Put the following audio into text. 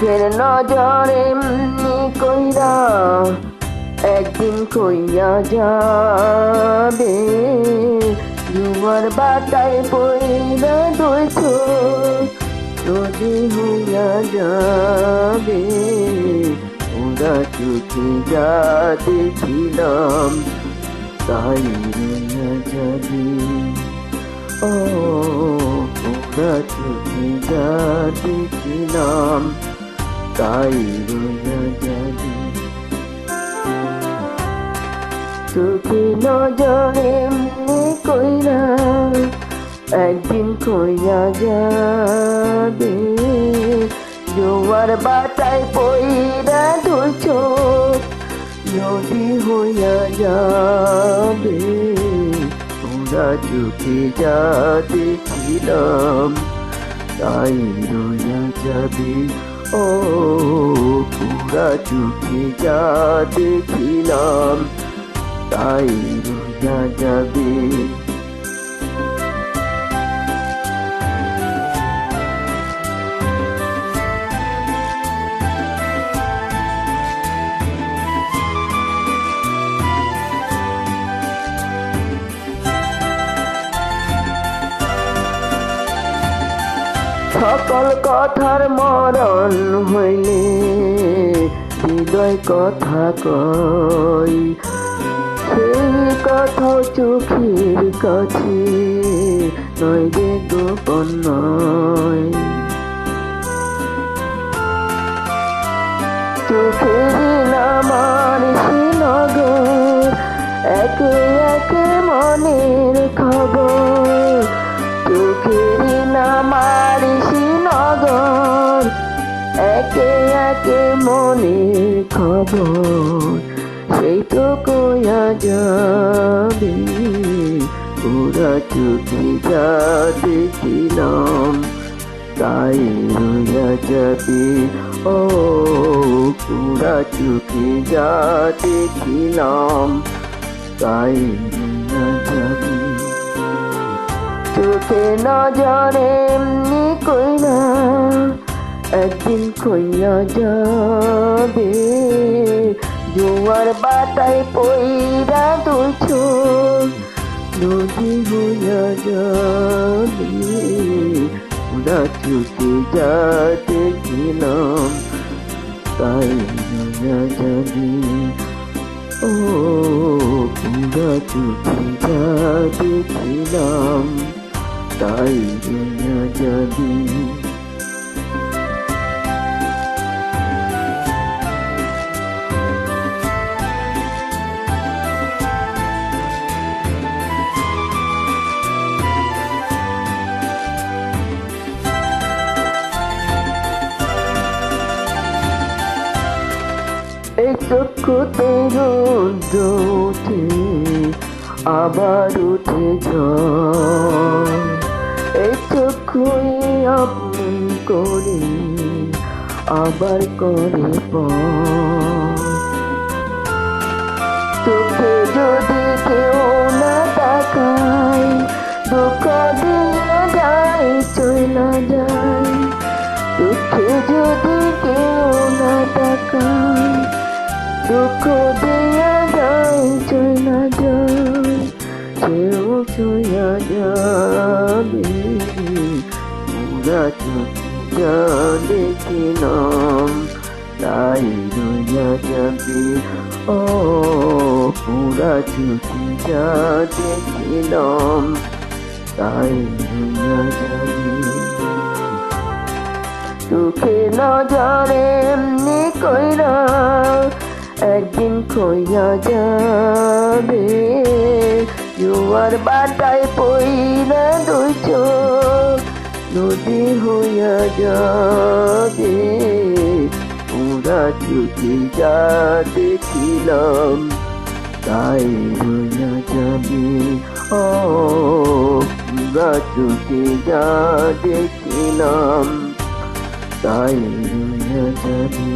চোখের নজরে এমনি কইরা একদিন কইয়া যাবে, জুয়ার বাটায় পইরা দুই চোখ নদী হইয়া যাবে। ওরা চোখে যা দেখিলাম তাই রইয়া যাবে। ও ওরা চোখে যা দেখিলাম তাই রইয়া যাবে। চোখে নজরে এমনি কইরা একদিন কইয়া যাবে, জোয়ার বাটায় পইরা দুই চোখ নদী হইয়া যাবে। ওরা চোখে যা দেখিলাম তাই রইয়া যাবে। ও পুরা চোখে যা দেখিলাম তাই রইয়া যাবে। সকল কথার মরণ হইলে হৃদয় কথা কয়, সেই কথাও চোখের কাছে নয় যে গোপন নয়। চোখের নামার শ্রীনগর একে একে মনের খবর, চোখের নামার শ্রীনগর একে একে মনের খবর, সেই তো কইয়া যাবে। ওরা চোখে যা দেখিলাম তাই রইয়া যাবে। ও পুরা চোখে যা দেখিলাম তাই রইয়া যাবে। চোখে নজরে এমনি কইরা একদিন কইয়া যাবে, জোয়ার বাটায় পইরা দুই চোখ নদী হইয়া যাবে। ওরা চোখে যা দেখিলাম তাই রইয়া যাবে। ও পুরা চোখে যা দেখিলাম তাই রইয়া যাবে। এই চক্ষুতে রৌদ্র উঠে আবার উঠে ঝড়, এই চক্ষুই আপন করে আবার করে পর। চোখে যদি কেউ না তাকায় দুঃখ দিয়ে যায় চইলা যায়। চোখে যদি কেউ না তাকায় দুঃখ দিয়া যায় চইলা যায়, সেও চইলা যাবে। ওরা চোখে যা দেখিলাম তাই রইয়া যাবে। ও পুরা চোখে যা দেখিলাম তাই রইয়া যাবে। চোখে নজরে এমনি কইরা একদিন কইয়া যাবে, জোয়ার বাটায় পইরা দুই চোখ নদী হইয়া যাবে। ওরা চোখে যা দেখিলাম তাই রইয়া যাবে। ও পুরা চোখে যা দেখিলাম তাই রইয়া যাবে।